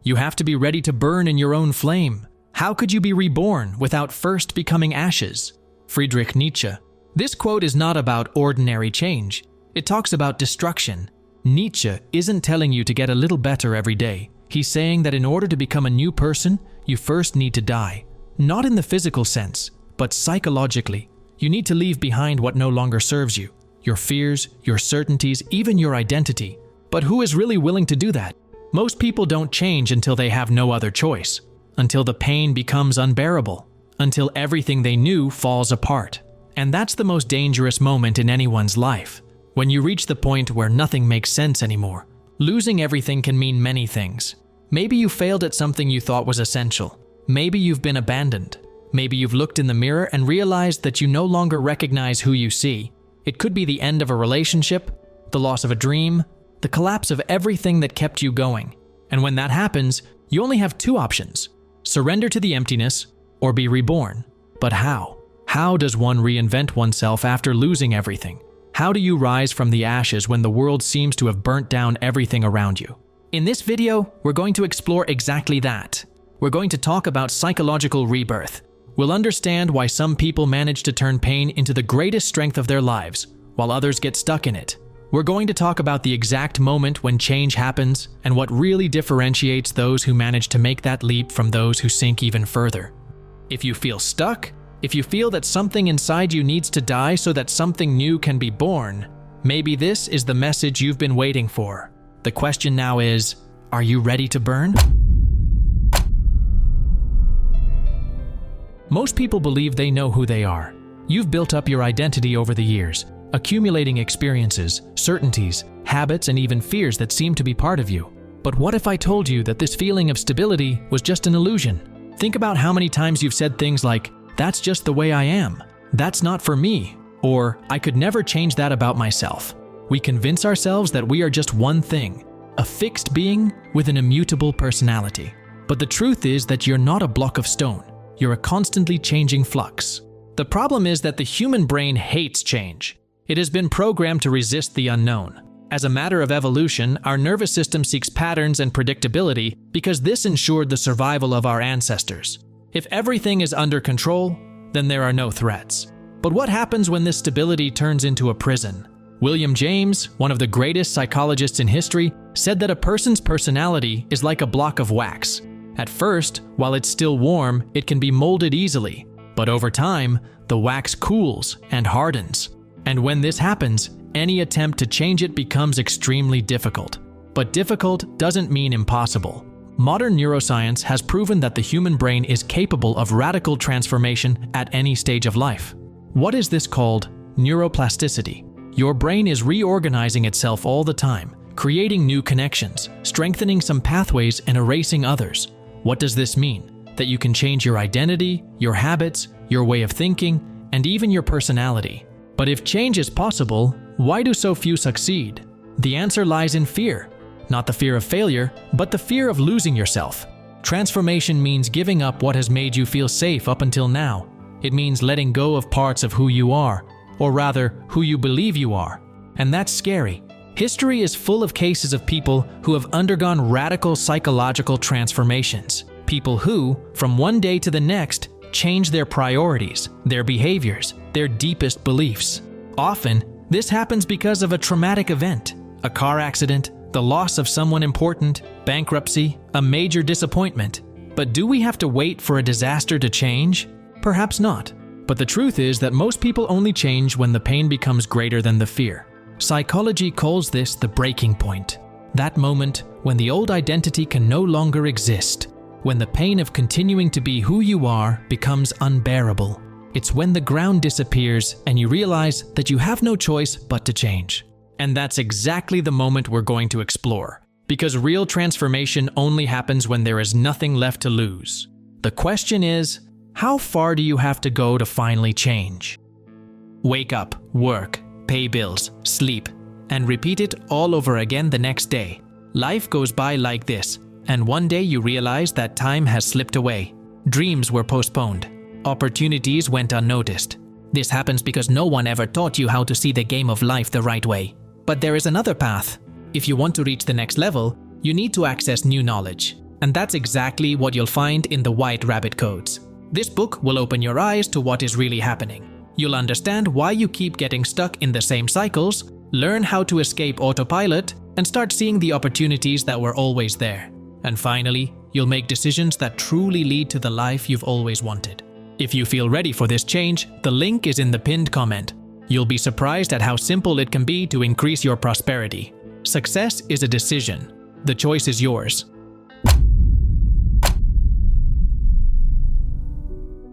You have to be ready to burn in your own flame. How could you be reborn without first becoming ashes? Friedrich Nietzsche. This quote is not about ordinary change. It talks about destruction. Nietzsche isn't telling you to get a little better every day. He's saying that in order to become a new person, you first need to die. Not in the physical sense, but psychologically. You need to leave behind what no longer serves you. Your fears, your certainties, even your identity. But who is really willing to do that? Most people don't change until they have no other choice. Until the pain becomes unbearable. Until everything they knew falls apart. And that's the most dangerous moment in anyone's life. When you reach the point where nothing makes sense anymore. Losing everything can mean many things. Maybe you failed at something you thought was essential. Maybe you've been abandoned. Maybe you've looked in the mirror and realized that you no longer recognize who you see. It could be the end of a relationship, the loss of a dream, the collapse of everything that kept you going. And when that happens, you only have two options: surrender to the emptiness or be reborn. But how? How does one reinvent oneself after losing everything? How do you rise from the ashes when the world seems to have burnt down everything around you? In this video, we're going to explore exactly that. We're going to talk about psychological rebirth. We'll understand why some people manage to turn pain into the greatest strength of their lives, while others get stuck in it. We're going to talk about the exact moment when change happens and what really differentiates those who manage to make that leap from those who sink even further. If you feel stuck, if you feel that something inside you needs to die so that something new can be born, maybe this is the message you've been waiting for. The question now is, are you ready to burn? Most people believe they know who they are. You've built up your identity over the years, accumulating experiences, certainties, habits, and even fears that seem to be part of you. But what if I told you that this feeling of stability was just an illusion? Think about how many times you've said things like, "That's just the way I am. That's not for me." Or, "I could never change that about myself." We convince ourselves that we are just one thing, a fixed being with an immutable personality. But the truth is that you're not a block of stone. You're a constantly changing flux. The problem is that the human brain hates change. It has been programmed to resist the unknown. As a matter of evolution, our nervous system seeks patterns and predictability because this ensured the survival of our ancestors. If everything is under control, then there are no threats. But what happens when this stability turns into a prison? William James, one of the greatest psychologists in history, said that a person's personality is like a block of wax. At first, while it's still warm, it can be molded easily. But over time, the wax cools and hardens. And when this happens, any attempt to change it becomes extremely difficult. But difficult doesn't mean impossible. Modern neuroscience has proven that the human brain is capable of radical transformation at any stage of life. What is this called? Neuroplasticity. Your brain is reorganizing itself all the time, creating new connections, strengthening some pathways and erasing others. What does this mean? That you can change your identity, your habits, your way of thinking, and even your personality. But if change is possible, why do so few succeed? The answer lies in fear. Not the fear of failure, but the fear of losing yourself. Transformation means giving up what has made you feel safe up until now. It means letting go of parts of who you are, or rather, who you believe you are. And that's scary. History is full of cases of people who have undergone radical psychological transformations. People who, from one day to the next, change their priorities, their behaviors, their deepest beliefs. Often, this happens because of a traumatic event, a car accident, the loss of someone important, bankruptcy, a major disappointment. But do we have to wait for a disaster to change? Perhaps not. But the truth is that most people only change when the pain becomes greater than the fear. Psychology calls this the breaking point. That moment when the old identity can no longer exist. When the pain of continuing to be who you are becomes unbearable. It's when the ground disappears and you realize that you have no choice but to change. And that's exactly the moment we're going to explore. Because real transformation only happens when there is nothing left to lose. The question is, how far do you have to go to finally change? Wake up, work, pay bills, sleep, and repeat it all over again the next day. Life goes by like this, and one day you realize that time has slipped away. Dreams were postponed. Opportunities went unnoticed. This happens because no one ever taught you how to see the game of life the right way. But there is another path. If you want to reach the next level, you need to access new knowledge. And that's exactly what you'll find in the White Rabbit Codes. This book will open your eyes to what is really happening. You'll understand why you keep getting stuck in the same cycles, learn how to escape autopilot, and start seeing the opportunities that were always there. And finally, you'll make decisions that truly lead to the life you've always wanted. If you feel ready for this change, the link is in the pinned comment. You'll be surprised at how simple it can be to increase your prosperity. Success is a decision. The choice is yours.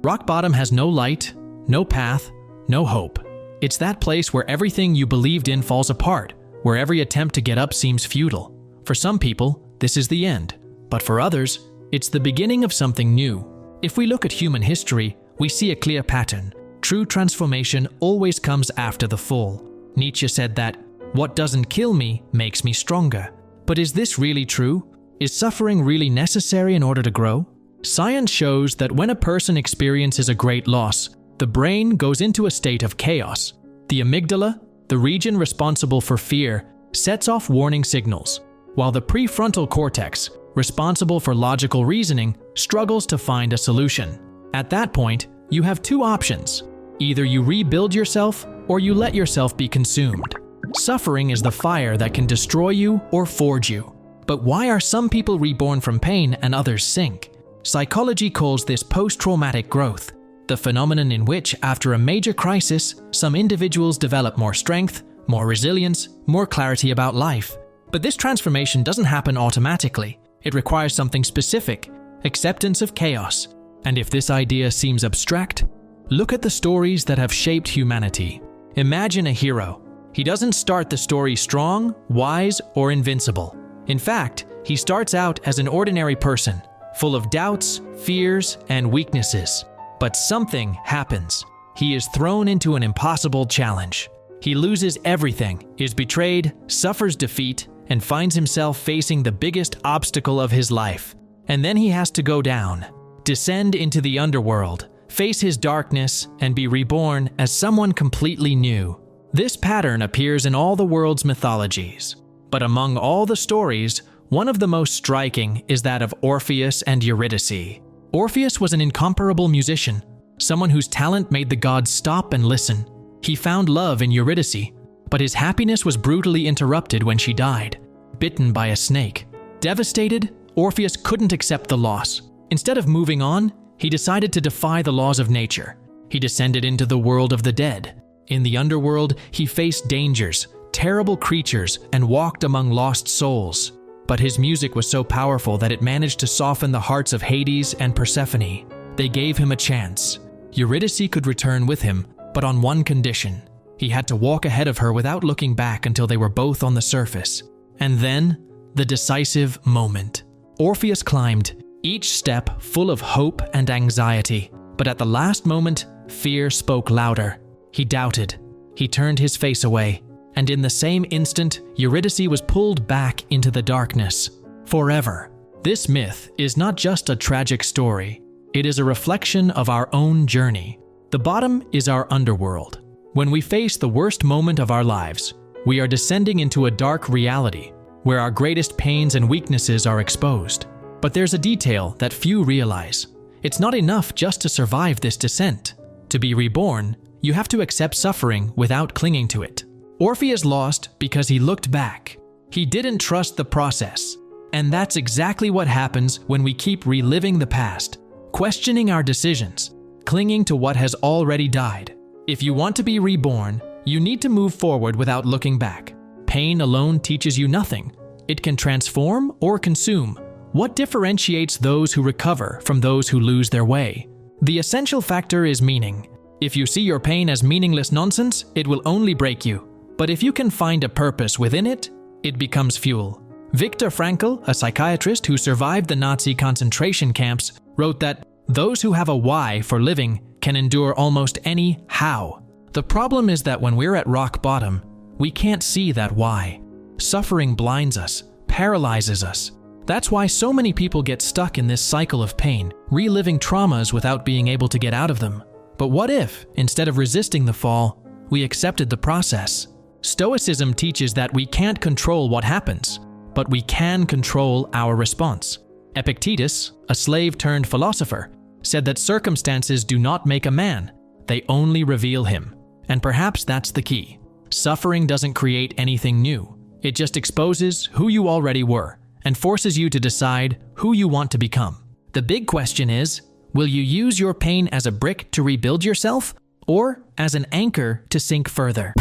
Rock bottom has no light, no path, no hope. It's that place where everything you believed in falls apart, where every attempt to get up seems futile. For some people, this is the end. But for others, it's the beginning of something new. If we look at human history, we see a clear pattern. True transformation always comes after the fall. Nietzsche said that, "What doesn't kill me makes me stronger." But is this really true? Is suffering really necessary in order to grow? Science shows that when a person experiences a great loss, the brain goes into a state of chaos. The amygdala, the region responsible for fear, sets off warning signals, while the prefrontal cortex, responsible for logical reasoning, struggles to find a solution. At that point, you have two options. Either you rebuild yourself or you let yourself be consumed. Suffering is the fire that can destroy you or forge you. But why are some people reborn from pain and others sink? Psychology calls this post-traumatic growth, the phenomenon in which, after a major crisis, some individuals develop more strength, more resilience, more clarity about life. But this transformation doesn't happen automatically. It requires something specific, acceptance of chaos. And if this idea seems abstract, look at the stories that have shaped humanity. Imagine a hero. He doesn't start the story strong, wise, or invincible. In fact, he starts out as an ordinary person, full of doubts, fears, and weaknesses. But something happens. He is thrown into an impossible challenge. He loses everything, is betrayed, suffers defeat, and finds himself facing the biggest obstacle of his life. And then he has to go down, descend into the underworld, face his darkness, and be reborn as someone completely new. This pattern appears in all the world's mythologies. But among all the stories, one of the most striking is that of Orpheus and Eurydice. Orpheus was an incomparable musician, someone whose talent made the gods stop and listen. He found love in Eurydice, but his happiness was brutally interrupted when she died, bitten by a snake. Devastated, Orpheus couldn't accept the loss. Instead of moving on, he decided to defy the laws of nature. He descended into the world of the dead. In the underworld, he faced dangers, terrible creatures, and walked among lost souls. But his music was so powerful that it managed to soften the hearts of Hades and Persephone. They gave him a chance. Eurydice could return with him, but on one condition. He had to walk ahead of her without looking back until they were both on the surface. And then, the decisive moment. Orpheus climbed, each step full of hope and anxiety. But at the last moment, fear spoke louder. He doubted. He turned his face away. And in the same instant, Eurydice was pulled back into the darkness. Forever. This myth is not just a tragic story. It is a reflection of our own journey. The bottom is our underworld. When we face the worst moment of our lives, we are descending into a dark reality where our greatest pains and weaknesses are exposed. But there's a detail that few realize. It's not enough just to survive this descent. To be reborn, you have to accept suffering without clinging to it. Orpheus lost because he looked back. He didn't trust the process. And that's exactly what happens when we keep reliving the past, questioning our decisions, clinging to what has already died. If you want to be reborn, you need to move forward without looking back. Pain alone teaches you nothing. It can transform or consume. What differentiates those who recover from those who lose their way? The essential factor is meaning. If you see your pain as meaningless nonsense, it will only break you. But if you can find a purpose within it, it becomes fuel. Viktor Frankl, a psychiatrist who survived the Nazi concentration camps, wrote that those who have a why for living can endure almost any how. The problem is that when we're at rock bottom, we can't see that why. Suffering blinds us, paralyzes us. That's why so many people get stuck in this cycle of pain, reliving traumas without being able to get out of them. But what if, instead of resisting the fall, we accepted the process? Stoicism teaches that we can't control what happens, but we can control our response. Epictetus, a slave-turned-philosopher, said that circumstances do not make a man, they only reveal him. And perhaps that's the key. Suffering doesn't create anything new. It just exposes who you already were and forces you to decide who you want to become. The big question is, will you use your pain as a brick to rebuild yourself, or as an anchor to sink further?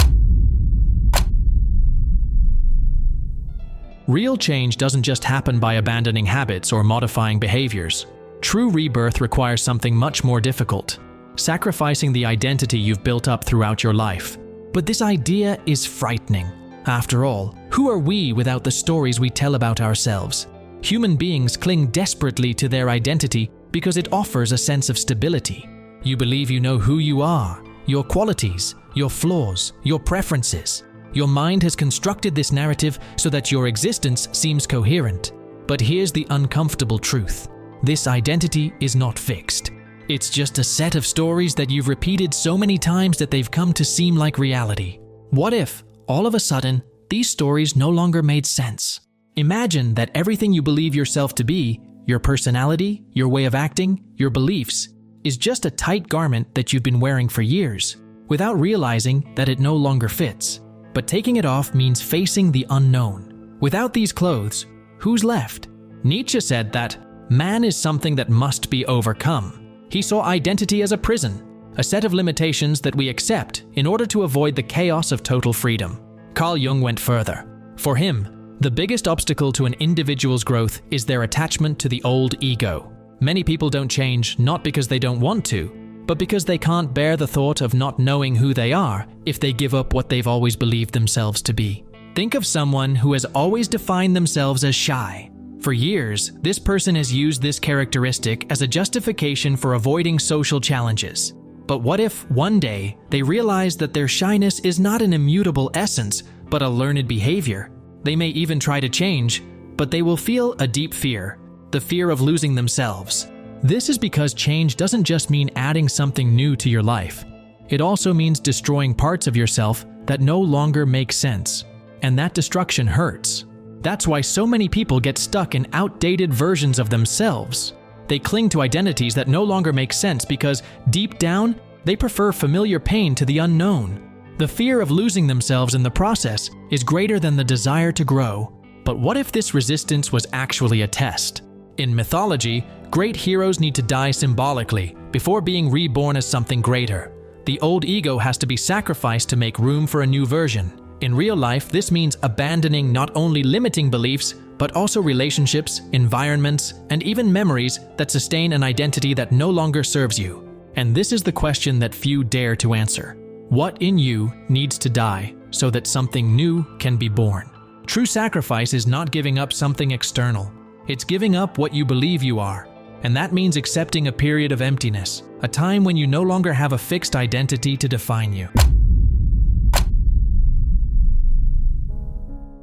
Real change doesn't just happen by abandoning habits or modifying behaviors. True rebirth requires something much more difficult, sacrificing the identity you've built up throughout your life. But this idea is frightening. After all, who are we without the stories we tell about ourselves? Human beings cling desperately to their identity because it offers a sense of stability. You believe you know who you are, your qualities, your flaws, your preferences. Your mind has constructed this narrative so that your existence seems coherent. But here's the uncomfortable truth. This identity is not fixed. It's just a set of stories that you've repeated so many times that they've come to seem like reality. What if, all of a sudden, these stories no longer made sense? Imagine that everything you believe yourself to be, your personality, your way of acting, your beliefs, is just a tight garment that you've been wearing for years, without realizing that it no longer fits. But taking it off means facing the unknown. Without these clothes, who's left? Nietzsche said that man is something that must be overcome. He saw identity as a prison, a set of limitations that we accept in order to avoid the chaos of total freedom. Carl Jung went further. For him, the biggest obstacle to an individual's growth is their attachment to the old ego. Many people don't change not because they don't want to, but because they can't bear the thought of not knowing who they are if they give up what they've always believed themselves to be. Think of someone who has always defined themselves as shy. For years, this person has used this characteristic as a justification for avoiding social challenges. But what if one day they realize that their shyness is not an immutable essence, but a learned behavior? They may even try to change, but they will feel a deep fear, the fear of losing themselves. This is because change doesn't just mean adding something new to your life. It also means destroying parts of yourself that no longer make sense. And that destruction hurts. That's why so many people get stuck in outdated versions of themselves. They cling to identities that no longer make sense because, deep down, they prefer familiar pain to the unknown. The fear of losing themselves in the process is greater than the desire to grow. But what if this resistance was actually a test? In mythology, great heroes need to die symbolically before being reborn as something greater. The old ego has to be sacrificed to make room for a new version. In real life, this means abandoning not only limiting beliefs, but also relationships, environments, and even memories that sustain an identity that no longer serves you. And this is the question that few dare to answer. What in you needs to die so that something new can be born? True sacrifice is not giving up something external. It's giving up what you believe you are. And that means accepting a period of emptiness, a time when you no longer have a fixed identity to define you.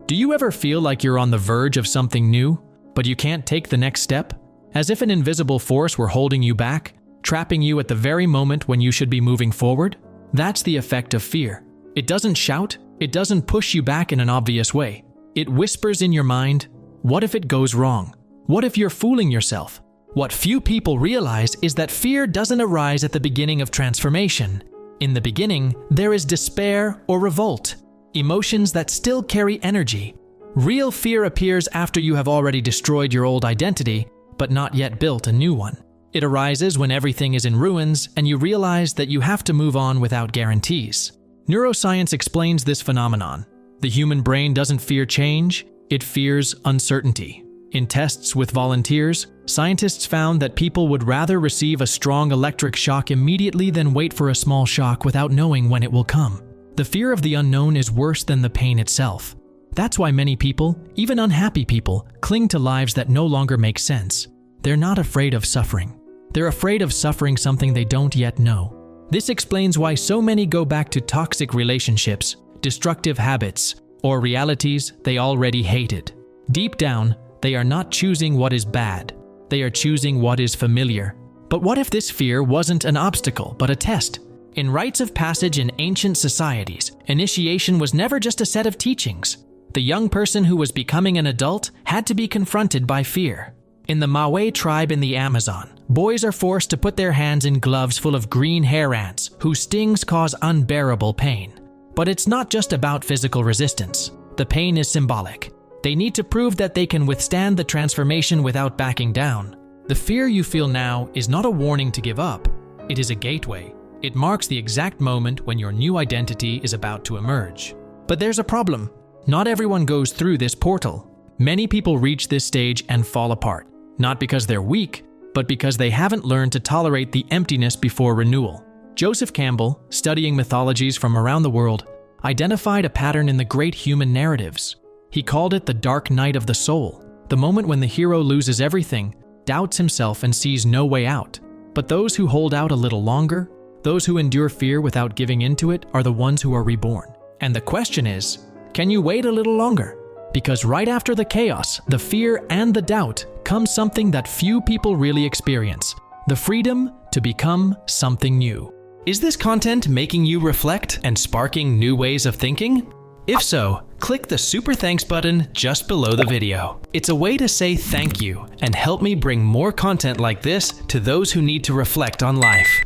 Do you ever feel like you're on the verge of something new, but you can't take the next step? As if an invisible force were holding you back, trapping you at the very moment when you should be moving forward? That's the effect of fear. It doesn't shout, it doesn't push you back in an obvious way. It whispers in your mind, what if it goes wrong? What if you're fooling yourself? What few people realize is that fear doesn't arise at the beginning of transformation. In the beginning, there is despair or revolt, emotions that still carry energy. Real fear appears after you have already destroyed your old identity, but not yet built a new one. It arises when everything is in ruins and you realize that you have to move on without guarantees. Neuroscience explains this phenomenon. The human brain doesn't fear change, it fears uncertainty. In tests with volunteers, scientists found that people would rather receive a strong electric shock immediately than wait for a small shock without knowing when it will come. The fear of the unknown is worse than the pain itself. That's why many people, even unhappy people, cling to lives that no longer make sense. They're not afraid of suffering. They're afraid of suffering something they don't yet know. This explains why so many go back to toxic relationships, destructive habits, or realities they already hated. Deep down, they are not choosing what is bad. They are choosing what is familiar. But what if this fear wasn't an obstacle, but a test? In rites of passage in ancient societies, initiation was never just a set of teachings. The young person who was becoming an adult had to be confronted by fear. In the Maui tribe in the Amazon, boys are forced to put their hands in gloves full of green hair ants whose stings cause unbearable pain. But it's not just about physical resistance. The pain is symbolic. They need to prove that they can withstand the transformation without backing down. The fear you feel now is not a warning to give up. It is a gateway. It marks the exact moment when your new identity is about to emerge. But there's a problem. Not everyone goes through this portal. Many people reach this stage and fall apart, not because they're weak, but because they haven't learned to tolerate the emptiness before renewal. Joseph Campbell, studying mythologies from around the world, identified a pattern in the great human narratives. He called it the dark night of the soul, the moment when the hero loses everything, doubts himself, and sees no way out. But those who hold out a little longer, those who endure fear without giving into it, are the ones who are reborn. And the question is, can you wait a little longer? Because right after the chaos, the fear, and the doubt comes something that few people really experience: the freedom to become something new. Is this content making you reflect and sparking new ways of thinking? If so, click the super thanks button just below the video. It's a way to say thank you and help me bring more content like this to those who need to reflect on life.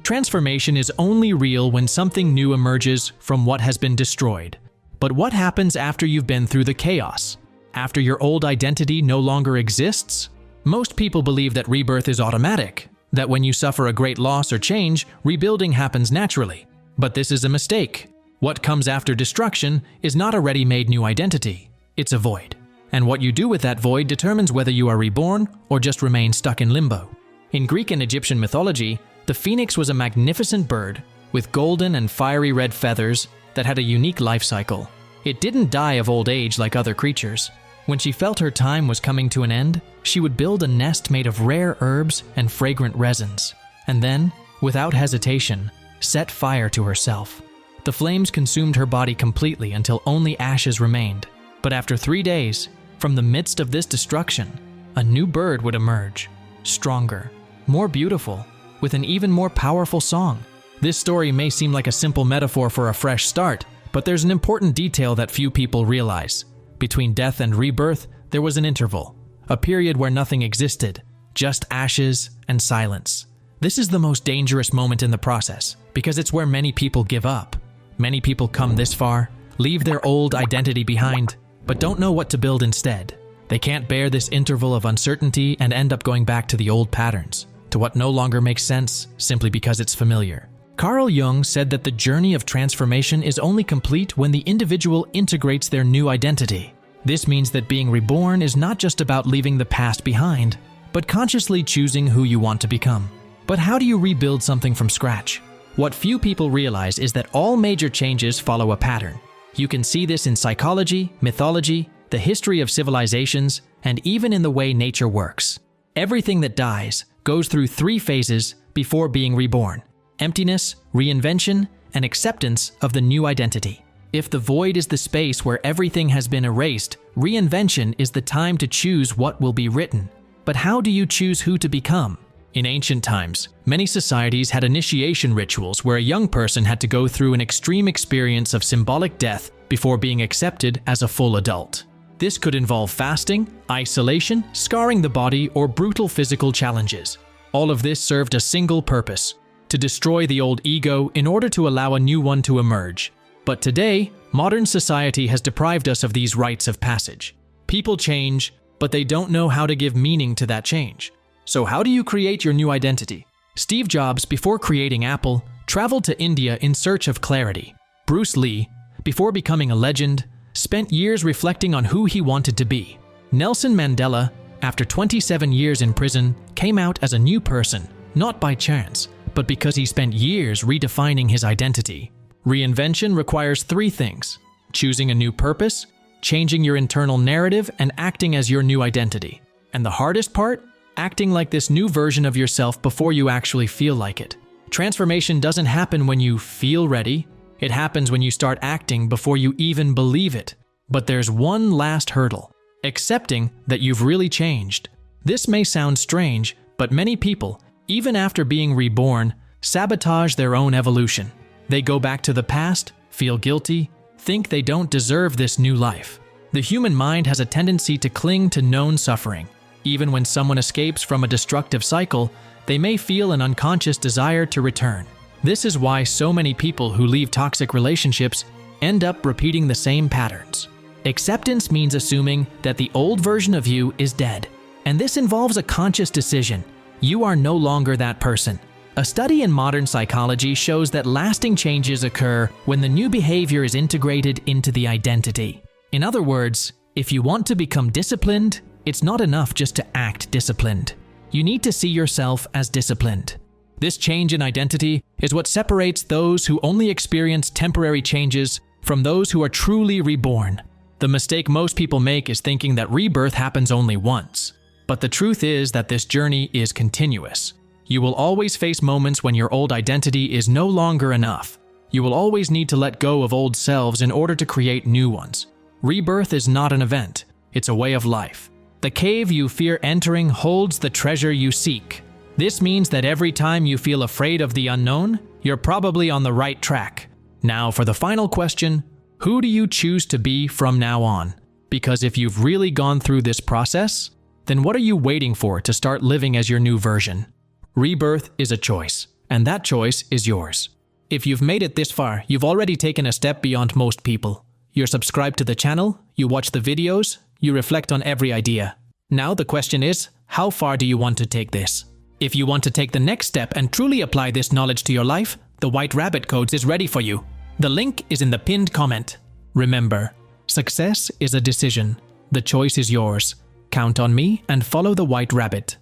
Transformation is only real when something new emerges from what has been destroyed. But what happens after you've been through the chaos? After your old identity no longer exists? Most people believe that rebirth is automatic, that when you suffer a great loss or change, rebuilding happens naturally. But this is a mistake. What comes after destruction is not a ready-made new identity. It's a void. And what you do with that void determines whether you are reborn or just remain stuck in limbo. In Greek and Egyptian mythology, the phoenix was a magnificent bird with golden and fiery red feathers that had a unique life cycle. It didn't die of old age like other creatures. When she felt her time was coming to an end, she would build a nest made of rare herbs and fragrant resins, and then, without hesitation, set fire to herself. The flames consumed her body completely until only ashes remained. But after 3 days, from the midst of this destruction, a new bird would emerge, stronger, more beautiful, with an even more powerful song. This story may seem like a simple metaphor for a fresh start, but there's an important detail that few people realize. Between death and rebirth, there was an interval, a period where nothing existed, just ashes and silence. This is the most dangerous moment in the process, because it's where many people give up. Many people come this far, leave their old identity behind, but don't know what to build instead. They can't bear this interval of uncertainty and end up going back to the old patterns, to what no longer makes sense simply because it's familiar. Carl Jung said that the journey of transformation is only complete when the individual integrates their new identity. This means that being reborn is not just about leaving the past behind, but consciously choosing who you want to become. But how do you rebuild something from scratch? What few people realize is that all major changes follow a pattern. You can see this in psychology, mythology, the history of civilizations, and even in the way nature works. Everything that dies goes through 3 phases before being reborn: emptiness, reinvention, and acceptance of the new identity. If the void is the space where everything has been erased, reinvention is the time to choose what will be written. But how do you choose who to become? In ancient times, many societies had initiation rituals where a young person had to go through an extreme experience of symbolic death before being accepted as a full adult. This could involve fasting, isolation, scarring the body, or brutal physical challenges. All of this served a single purpose: to destroy the old ego in order to allow a new one to emerge. But today, modern society has deprived us of these rites of passage. People change, but they don't know how to give meaning to that change. So how do you create your new identity? Steve Jobs, before creating Apple, traveled to India in search of clarity. Bruce Lee, before becoming a legend, spent years reflecting on who he wanted to be. Nelson Mandela, after 27 years in prison, came out as a new person, not by chance, but because he spent years redefining his identity. Reinvention requires 3 things: choosing a new purpose, changing your internal narrative, and acting as your new identity. And the hardest part? Acting like this new version of yourself before you actually feel like it. Transformation doesn't happen when you feel ready. It happens when you start acting before you even believe it. But there's one last hurdle: accepting that you've really changed. This may sound strange, but many people, even after being reborn, sabotage their own evolution. They go back to the past, feel guilty, think they don't deserve this new life. The human mind has a tendency to cling to known suffering. Even when someone escapes from a destructive cycle, they may feel an unconscious desire to return. This is why so many people who leave toxic relationships end up repeating the same patterns. Acceptance means assuming that the old version of you is dead. And this involves a conscious decision. You are no longer that person. A study in modern psychology shows that lasting changes occur when the new behavior is integrated into the identity. In other words, if you want to become disciplined, it's not enough just to act disciplined. You need to see yourself as disciplined. This change in identity is what separates those who only experience temporary changes from those who are truly reborn. The mistake most people make is thinking that rebirth happens only once. But the truth is that this journey is continuous. You will always face moments when your old identity is no longer enough. You will always need to let go of old selves in order to create new ones. Rebirth is not an event, it's a way of life. The cave you fear entering holds the treasure you seek. This means that every time you feel afraid of the unknown, you're probably on the right track. Now for the final question, who do you choose to be from now on? Because if you've really gone through this process, then what are you waiting for to start living as your new version? Rebirth is a choice, and that choice is yours. If you've made it this far, you've already taken a step beyond most people. You're subscribed to the channel, you watch the videos, you reflect on every idea. Now the question is, how far do you want to take this? If you want to take the next step and truly apply this knowledge to your life, the White Rabbit Codes is ready for you. The link is in the pinned comment. Remember, success is a decision. The choice is yours. Count on me and follow the White Rabbit.